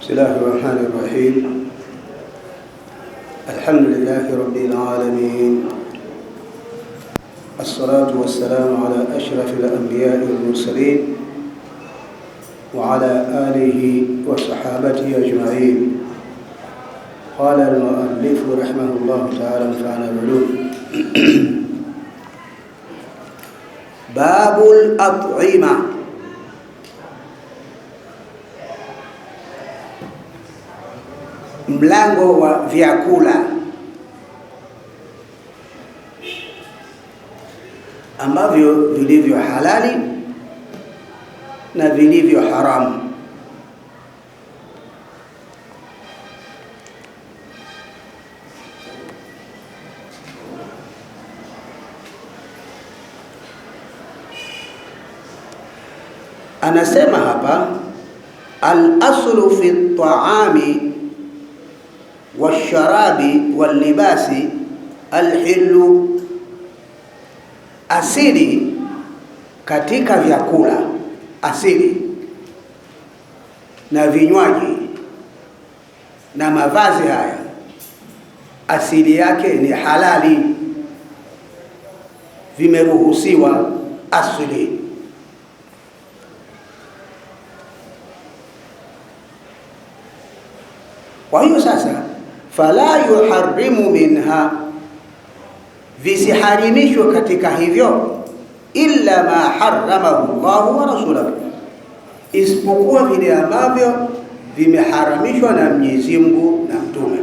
بسم الله الرحمن الرحيم. الحمد لله رب العالمين، الصلاة والسلام على أشرف الأنبياء والمرسلين وعلى آله وصحابته أجمعين. قال المؤلف رحمه الله تعالى ونفعنا بعلومه. باب الأطعمة. Mlango wa vyakula ambavyo vilivyo halali na vilivyo haramu. Anasema hapa al-aslu fi at-ta'ami washarabi walibasi alhillu, asili katika vyakula, asili na vinywaji na mavazi haya, asili yake ni halali, vimeruhusiwa asili. Kwa hiyo sasa, fala yuharrimu minha, visiharimishwe katika hivyo, illa ma harramahu Allahu wa rasuluhu, isipokuwa vile ambavyo vimeharamishwa na Mwenyezi Mungu na Mtume.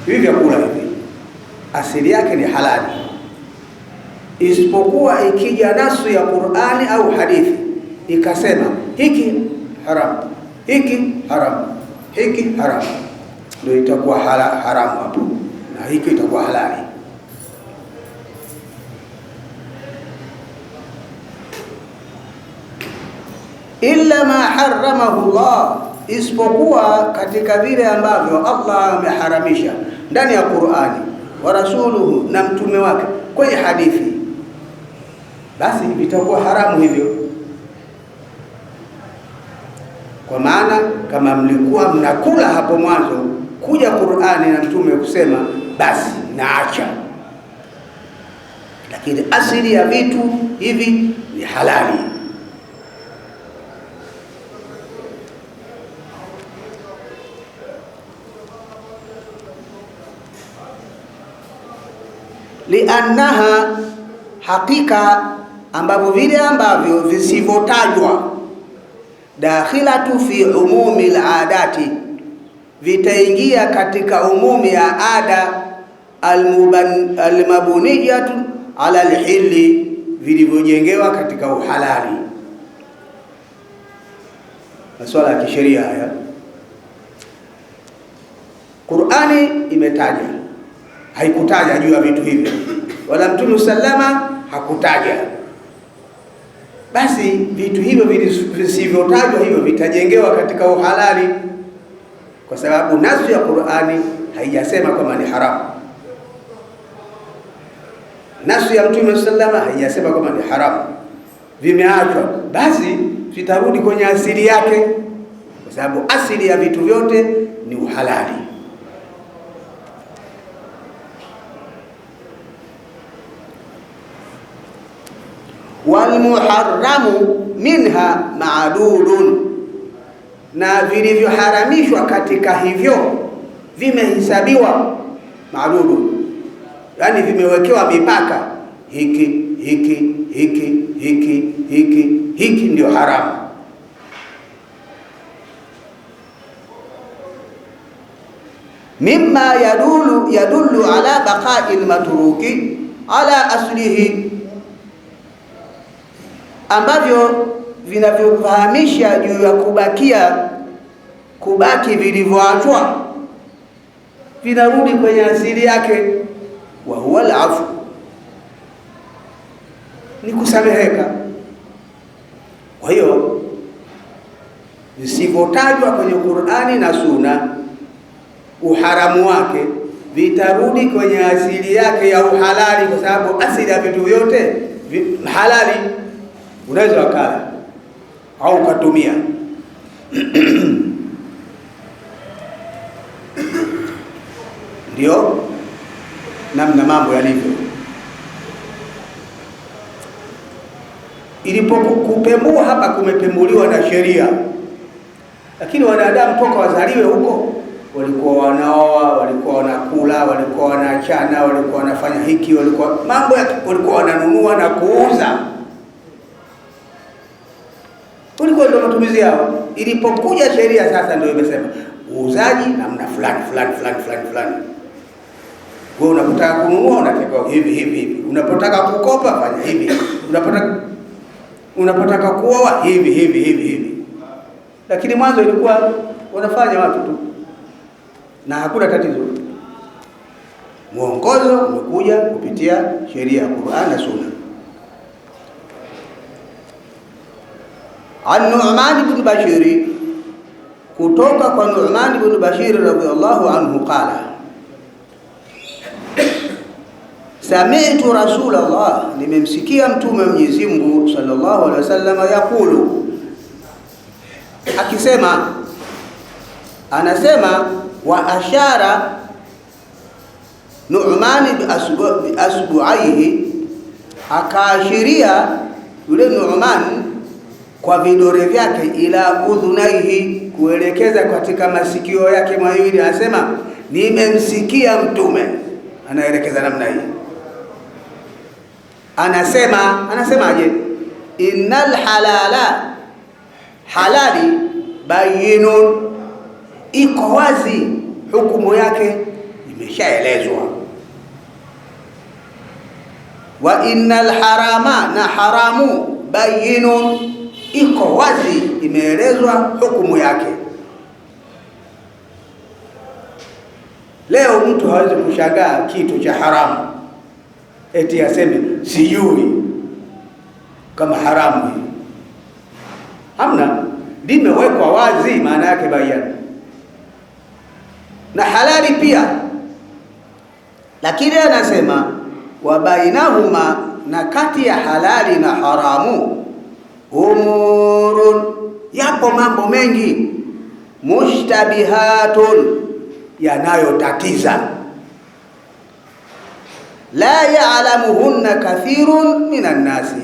Hivi vyakula hivi asili yake ni halali, isipokuwa ikija nasu ya Qur'ani au hadithi ikasema hiki haramu, hiki haramu, hiki haramu, ndio itakuwa haramu hapo, na hiki itakuwa halali. Illa ma harramahu Allah, isipokuwa katika vile ambavyo Allah ameharamisha ndani ya Qur'ani, wa rasuluhu, na mtume wake kwenye hadithi, basi vitakuwa haramu hivyo. Kwa maana kama mlikuwa mnakula hapo mwanzo, kuja Qur'ani na mtume kusema basi naacha, lakini asili ya vitu hivi ni halali. Liannaha, hakika ambavyo vile ambavyo visivyotajwa, dakhilatu fi umumi al-adati, vitaingia katika umumi ya ada, al-mabuniyatu ala al-hilli, vilivyojengewa katika uhalali. Masuala ya kisheria haya Qur'ani imetaja, haikutaja juu ya vitu hivyo, wala Mtume sallama hakutaja. Basi vitu hivyo visivyotajwa hivyo vitajengewa katika uhalali, kwa sababu nasu ya Qur'ani haijasema kwamba ni haramu, nasu ya Mtume sallama haijasema kwamba ni haramu, vimeachwa, basi vitarudi kwenye asili yake, kwa sababu asili ya vitu vyote ni uhalali. Walmuharramu minha ma'dudun, na vilivyoharamishwa katika hivyo vimehesabiwa. Ma'dudun yani vimewekewa mipaka, hiki hiki hiki hiki hiki hiki ndio haramu. Mimma yadullu ala baqa'il matruki ala aslihi, ambavyo vinavyofahamisha juu ya kubaki vilivyoachwa, vinarudi kwenye asili yake. Wa huwa al-afu, ni kusameheka. Kwa hiyo visivyotajwa kwenye Qur'ani na Sunna uharamu wake vitarudi kwenye asili yake ya uhalali, kwa sababu asili ya vitu vyote halali unaweza wakala au ukatumia. Ndio namna mambo yalivyo. Ilipokupembua hapa, kumepembuliwa na sheria, lakini wanadamu toka wazaliwe huko walikuwa wanaoa, walikuwa wanakula, walikuwa wanaachana, walikuwa wanafanya hiki, walikuwa mambo ya walikuwa wananunua na kuuza, walikuwa ndio matumizi yao. Ilipokuja sheria sasa ndio imesema uuzaji namna fulani fulani fulani fulani fulani. Wewe unapotaka kununua unatakiwa hivi hivi hivi, unapotaka kukopa fanya hivi, unapotaka kuoa hivi hivi hivi hivi. Lakini mwanzo ilikuwa wanafanya watu tu na hakuna tatizo. Mwongozo umekuja kupitia sheria ya Qur'an na Sunna. An Nu'man ibn Bashir, kutoka kwa Nu'man ibn Bashir radhiyallahu anhu qala, sami'tu Rasulullah, nimemsikia mtume Mwenyezi Mungu sallallahu alaihi wasallam yakulu, akisema, anasema, wa ashara Nu'man bi asbu'aihi, akaashiria yule Nu'man kwa vidole vyake, ila udhunaihi, kuelekeza katika masikio yake mawili. Anasema nimemsikia mtume anaelekeza namna hii. Anasemaje? Innal halala, halali bayinun, iko wazi, hukumu yake imeshaelezwa. Wa innal harama, na haramu bayinun, iko wazi, imeelezwa hukumu yake. Leo mtu hawezi kushangaa kitu cha haramu eti aseme sijui kama haramu hii. Hamna, limewekwa wazi, maana yake bayana. Na halali pia, lakini anasema wa bainahuma, na kati ya halali na haramu, umurun, yapo mambo mengi, mushtabihatun, yanayotatiza, la ya'lamuhunna kathirun minan nasi,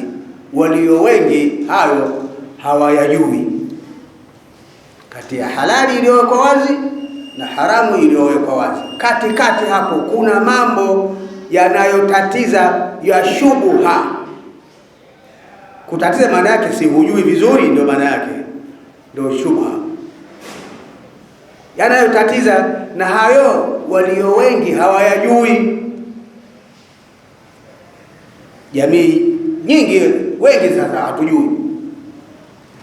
walio wengi hayo hawayajui. Kati ya halali iliyowekwa wazi na haramu iliyowekwa wazi, katikati hapo kuna mambo yanayotatiza ya shubha. Kutatiza maana yake si hujui vizuri, ndio maana yake, ndio shubha yanayotatiza, na hayo walio wengi hawayajui. Jamii nyingi, wengi sasa hatujui.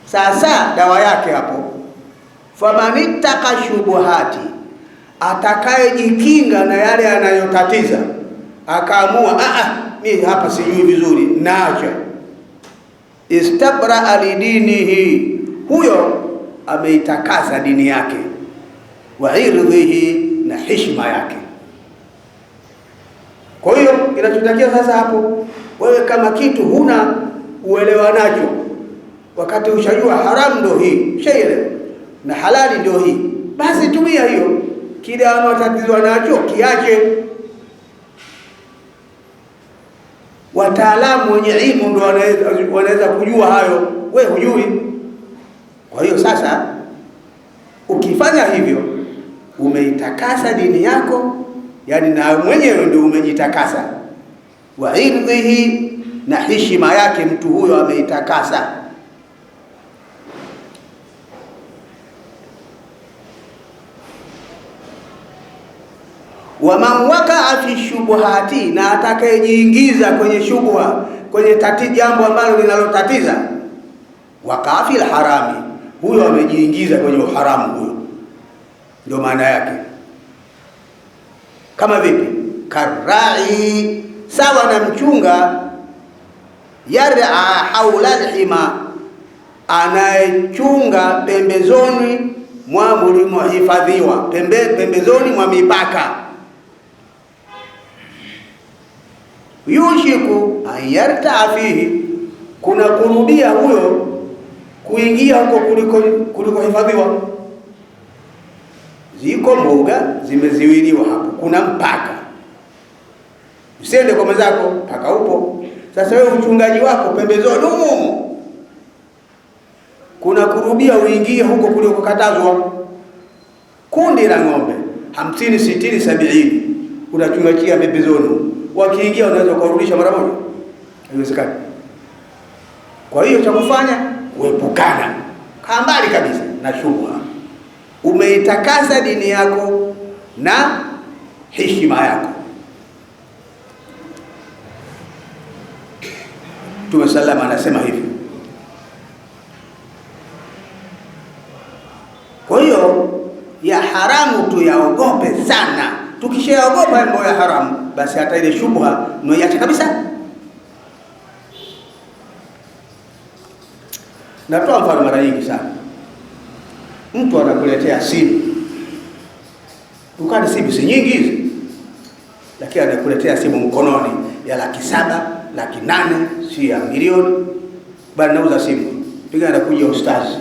Sasa dawa yake hapo, famanittaka shubuhati, atakayejikinga na yale yanayotatiza, akaamua mimi hapa sijui vizuri, naacha, istabra alidinihi, huyo ameitakasa dini yake, wa irdhihi, na heshima yake. Kwa hiyo kinachotakiwa sasa hapo, wewe kama kitu huna uelewa nacho, wakati ushajua haramu ndio hii, ushaelewa, na halali ndio hii, basi tumia hiyo. Kile anaotatizwa nacho kiache. Wataalamu wenye ilmu ndio wanaweza kujua hayo, wewe hujui. Kwa hiyo sasa ukifanya hivyo, umeitakasa dini yako, yani na mwenyewe ndio umejitakasa. Wa irdhihi, na heshima yake mtu huyo ameitakasa. Wa man wakaa fi shubuhati, na atakayejiingiza kwenye shubha, kwenye jambo ambalo linalotatiza, wakaa fil harami, huyo amejiingiza kwenye uharamu, huyo ndio maana yake. Kama vipi? Karai, sawa na mchunga, yar'a haula alhima, anayechunga pembezoni mwa mlimohifadhiwa, pembezoni mwa mipaka. Yushiku an yartaa fihi, kuna kurubia huyo kuingia huko kuliko hifadhiwa. Ziko mbuga zimeziwiliwa hapo, kuna mpaka. Usiende kwa mwenzako, mpaka upo. Sasa wewe uchungaji wako pembezoni humo, kuna kurubia uingie huko kuliko katazwa. Kundi la ng'ombe 50, 60, 70 unachungachia pembezoni, wakiingia unaweza kurudisha mara moja? Haiwezekani. Kwa hiyo cha kufanya kuepukana, kaa mbali kabisa na shubha. Umeitakasa dini yako na heshima yako. Mtume sallallahu anasema hivi. Kwa hiyo ya haramu tuyaogope sana. Tukishaogopa mambo ya haramu, basi hata ile shubha tunaiacha kabisa. Natoa mfano mara nyingi sana. Mtu anakuletea simu. Dukani simu si nyingi hizi, lakini anakuletea simu mkononi ya 700,000, 800,000, si ya milioni. Bali nauza simu. Piga anakuja ustazi.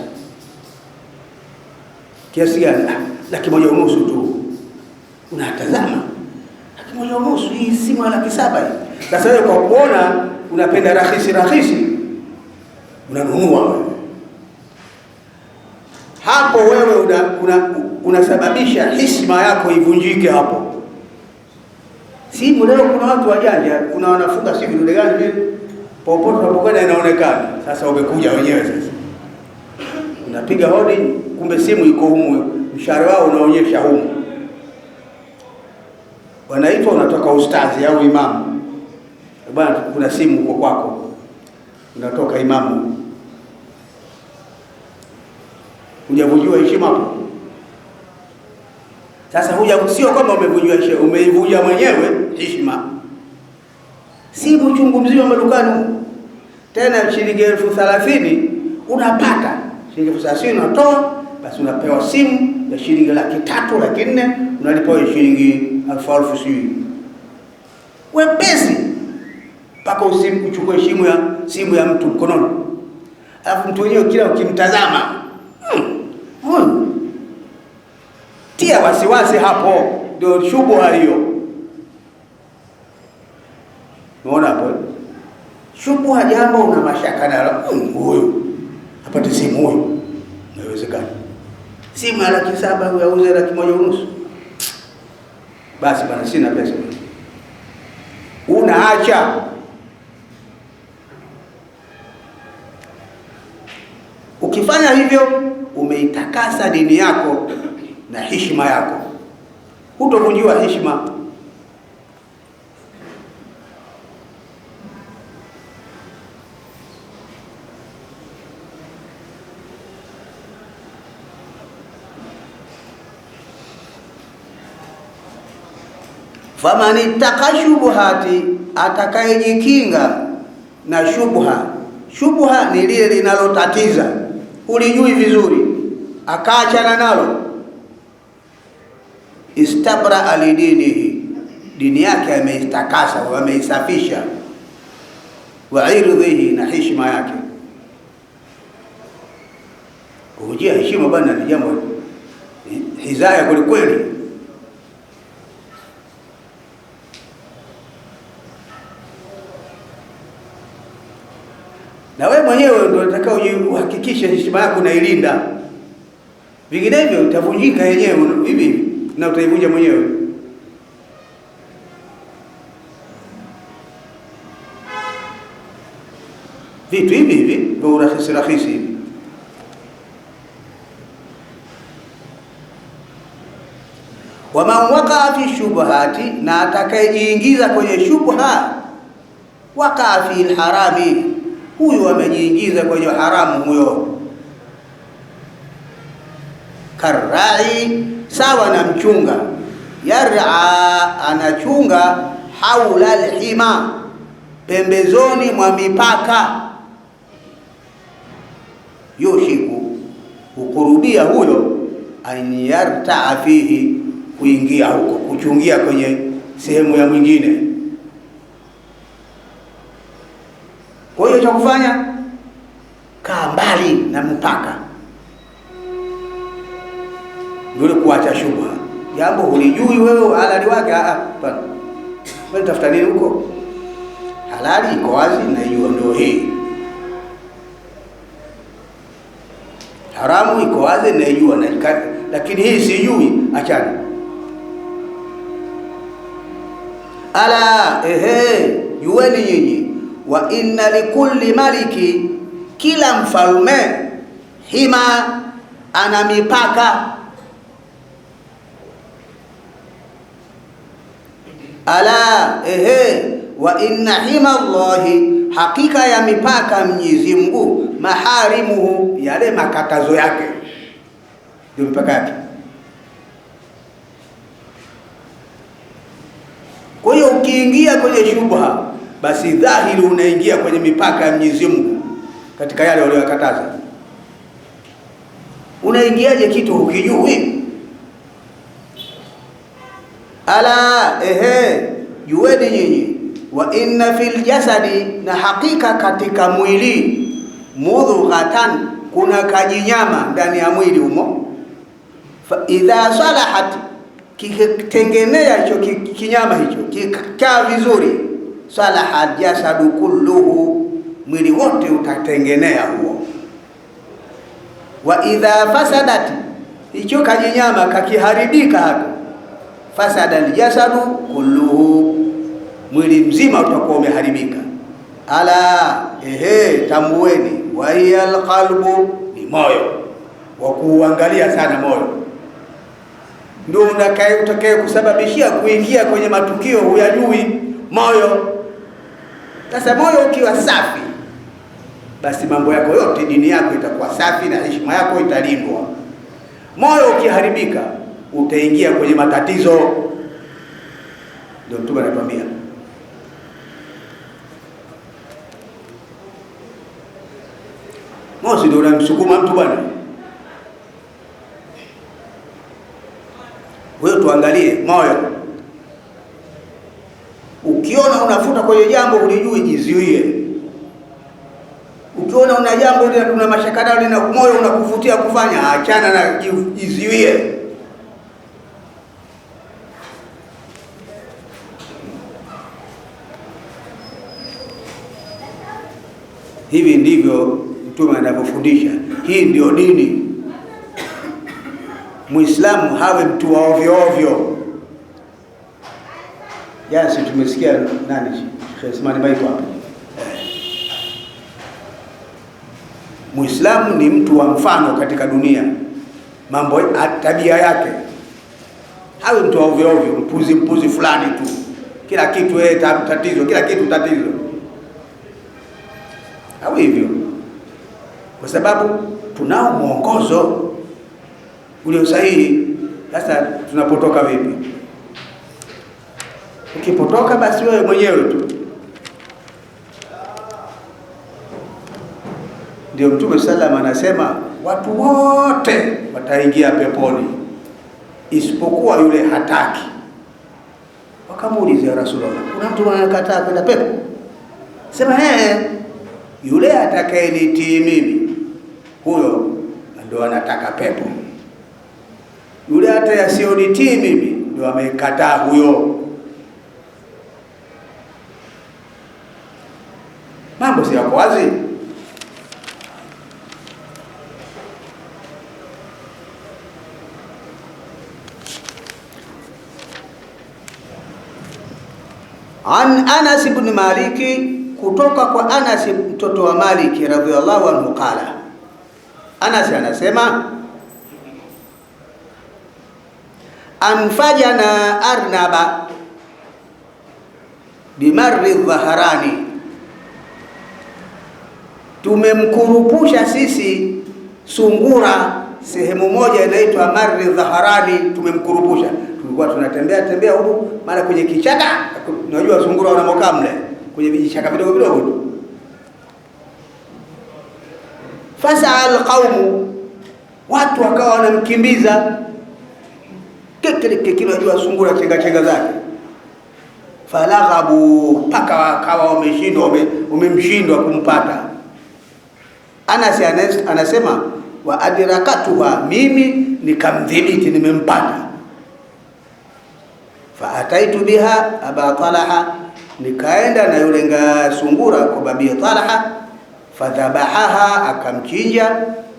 Kiasi gani? 1,500,000 tu. Unatazama 1,500,000 hii simu ya 700,000 hii. Sasa wewe kwa kuona unapenda rahisi unanunua. Hapo wewe unasababisha heshima yako ivunjike hapo. Simu leo kuna watu wajanja, kuna wanafunga simu ndio gani vile popote unapokwenda inaonekana. Sasa umekuja wenyewe sasa. Unapiga hodi, kumbe simu iko humu, mshahara wao unaonyesha humu. Wanaitwa, unatoka ustazi au imamu. Bwana, kuna simu huko kwako. Unatoka imamu. Hujavunjwa heshima hapo. Sasa sio kama umevunjwa heshima, umeivunja mwenyewe heshima. Simu chungu mzima madukani. Tena shilingi 30,000 unapata. Shilingi 30,000 unatoa, basi unapewa simu ya shilingi 300,000, 400,000, unalipa shilingi 1000. Wepesi. Paka uchukue simu ya mtu mkononi. Alafu mtu mwenyewe kila ukimtazama, tia wasiwasi hapo, ndio shubha hiyo. Unaona hapo? Shubha jambo una mashaka nalo. Huyu apate simu huyu. Haiwezekani. Simu ya 700,000 yauze 1,500,000. Basi bana, sina pesa. Unaacha. Ukifanya hivyo umeitakasa dini yako na heshima yako. Hutovunjiwa heshima. Faman ittaqa shubuhati, atakayejikinga na shubha. Shubha ni lile linalotatiza, ulijui vizuri, akaachana nalo. Istabra alidinihi, dini yake ameitakasa, ameisafisha. Wa irdhihi, na heshima yake. Kujia heshima bwana ni jambo hizaya kweli kweli. Na wewe mwenyewe ndio utakao uhakikishe heshima yako unailinda. Vinginevyo utavunjika yenyewe hivi na utaivunja mwenyewe. Vitu hivi ndio rahisi. Waman waqa fi shubhati, na atakayejiingiza kwenye shubha, waqa fi alharami, huyu amejiingiza kwenye haramu huyo. Karai, sawa na mchunga. Yar'a, anachunga haula alhima, pembezoni mwa mipaka. Yushiku, ukurubia huyo, an yarta'a fihi, kuingia huko, kuchungia kwenye sehemu ya mwingine. Kwa hiyo cha kufanya, kaa mbali na mpaka, ndio kuacha shubha. Jambo hulijui wewe halali wake, bwana wewe tafuta nini huko? Halali iko wazi na hiyo ndio hii, haramu iko wazi na hiyo, lakini hii sijui, achana. Ala jueni nyinyi, wa inna likulli maliki, kila mfalme, hima, ana mipaka. Ala wa inna hima Allahi, hakika ya mipaka Mwenyezi Mungu, maharimuhu, yale makatazo yake, ndio mipaka yake. Kwa hiyo ukiingia kwenye shubha, basi dhahiri unaingia kwenye mipaka ya Mwenyezi Mungu katika yale waliyokataza. Unaingiaje kitu hukijui? Ala jueni nyinyi, wa inna fil jasadi, na hakika katika mwili, mudghatan, kuna kajinyama ndani ya mwili humo. Fa idha salahat, kitengenea hicho kinyama hicho kikaa vizuri, salaha jasadu kulluhu, mwili wote utatengenea huo. Wa idha fasadat, hicho kajinyama kakiharibika hapo, fasada aljasadu kulluhu, mwili mzima utakuwa umeharibika. Ala tambueni, wa hiya alqalbu, ni moyo, wa kuangalia sana moyo, ndio utakaye kusababishia kuingia kwenye matukio huyajui moyo. Sasa moyo ukiwa safi, basi mambo yako yote, dini yako itakuwa safi na heshima yako italindwa. Moyo ukiharibika, utaingia kwenye matatizo. Ndio Mtume anatuambia. Mosi ndio unamsukuma mtu bwana. Wewe tuangalie moyo. Ukiona unafuta kwenye jambo ulijui, jizuie. Ukiona una jambo una mashaka nalo na moyo unakuvutia kufanya, achana na, jizuie. Hivi ndivyo Mtume anavyofundisha. Hii ndio dini. Muislamu hawe mtu wa ovyo ovyo. Jana tumesikia nani Sheikh Ismail Maiko hapa. Muislamu ni mtu wa mfano katika dunia. Mambo tabia yake. Hawe mtu wa ovyo ovyo, mpuzi fulani tu. Kila kitu tatizo, kila kitu tatizo. Hawe hivyo. Kwa sababu tunao mwongozo ulio sahihi. Sasa tunapotoka vipi? Ukipotoka basi wewe mwenyewe tu. Ndio Mtume sallam anasema watu wote wataingia peponi isipokuwa yule hataki. Wakamuuliza Rasulullah, kuna mtu anakataa kwenda pepo? Sema yule atakayenitii mimi, huyo ndio anataka pepo. Yule hata yasionitii mimi ndio amekataa huyo. Mambo si yako wazi. An Anas ibn Maliki, kutoka kwa Anas mtoto wa Maliki radhiallahu anhu qala, Anas anasema anfajana arnaba bimarri dhahrani, tumemkurupusha sisi sungura sehemu moja inaitwa marri dhahrani, tumemkurupusha. Tulikuwa tunatembea huko mara kwenye kichaka, unajua sungura wanamokaa mle kwenye vichaka vidogo vidogo tu. Fasal qaumu, watu wakawa wanamkimbiza kile unajua sungura chenga zake. falaghabu, paka wakawa umemshindwa kumpata. Anas anasema wa adrakatuha, mimi nikamdhibiti, nimempata. Fa ataitu biha Aba Talha, nikaenda na yule sungura kwa Babi Talha. Fadhabahaha, akamchinja.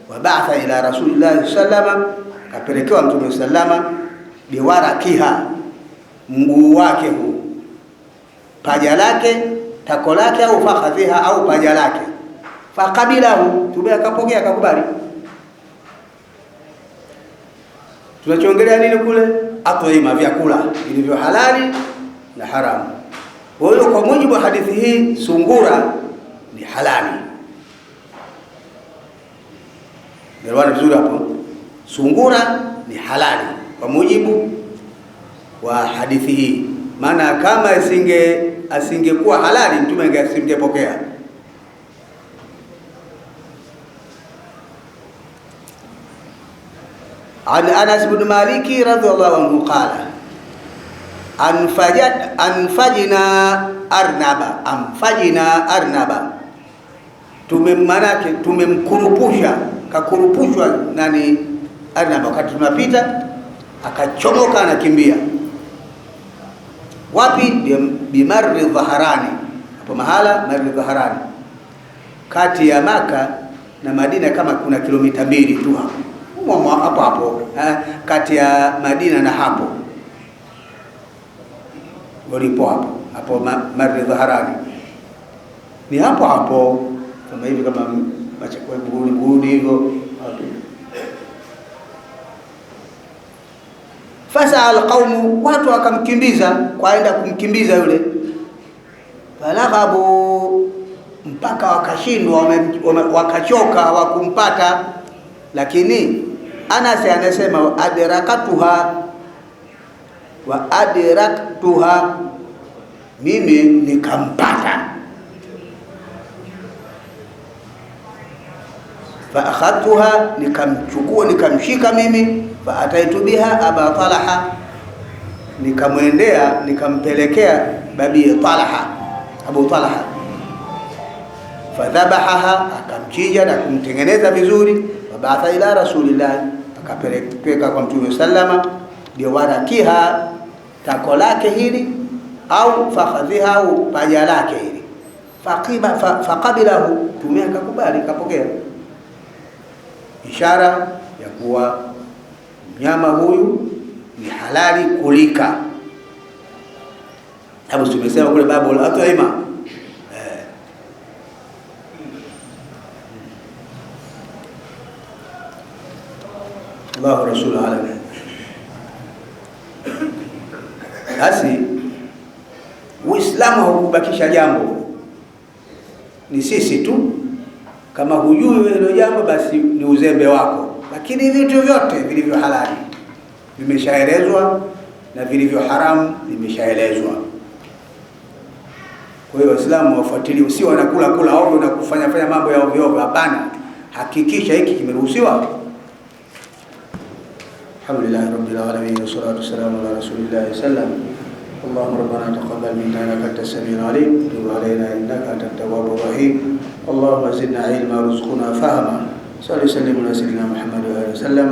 Wa ba'atha ila Rasulillah sallama, kapelekewa Mtume sallama. Biwarakiha, mguu wake huu, paja lake, tako lake, au fakhadhiha, au paja lake. Faqabilahu, Mtume akapokea, akakubali. Tunachongelea nini kule? At'ima, vyakula vilivyo halali na haramu. Kwa hiyo kwa mujibu wa hadithi hii, sungura ni halali. Ndio vizuri hapo. Sungura ni halali kwa mujibu wa hadithi hii. Maana kama asingekuwa halali, Mtume asingepokea. An Anas bin Maliki radhiyallahu anhu qala anfajina arnaba, tumemkurupusha, kakurupushwa nani arnaba, wakati tunapita akachomoka, anakimbia. Wapi? Bimarri Dhahrani, hapo mahala Marri Dhahrani, kati ya Maka na Madina kama kuna kilomita 2 tu hapo kati ya Madina na hapo walipo hapo Marri Dhahrani, ni hapo kama hivi, kama machakwa buguni hivyo. Fasa alqaumu, watu wakamkimbiza, kwaenda kumkimbiza yule. Falaghabu, mpaka wakashindwa, wakachoka, hawakumpata. Lakini Anas anasema wa adraktuha, mimi nikampata. Fa akhadtuha, nikamchukua, nikamshika mimi. Fa ataitu biha Aba Talha, nikamwendea, nikampelekea Babi Talha, Abu Talha. Fadhabahaha, akamchinja na kumtengeneza vizuri. Wabatha ila Rasulillah, akapeleka kwa Mtume sallama. Biwarakiha, tako lake hili, au fakhadhiha, au paja lake hili. Faqabilahu, Mtume akakubali, kapokea. Ishara ya kuwa mnyama huyu ni halali kulika. Hapo tumesema kule babu al-at'ima. Allahu Rasul alamin. Basi Uislamu haukubakisha jambo, ni sisi tu. Kama hujui hilo jambo, basi ni uzembe wako. Lakini vitu vyote vilivyo halali vimeshaelezwa na vilivyo haramu vimeshaelezwa. Kwa hiyo Waislamu wafuatilie, usio wanakula ovyo na kufanya mambo ya ovyo. Hapana, hakikisha hiki kimeruhusiwa. Alhamdulillah rabbil alamin, wassalatu wassalamu ala rasulillah sallam. اللهم ربنا تقبل منا انك انت السميع العليم، وتب علينا انك انت التواب الرحيم. اللهم زدنا علما وارزقنا فهما. صلى الله وسلم على سيدنا محمد وعلى اله وسلم.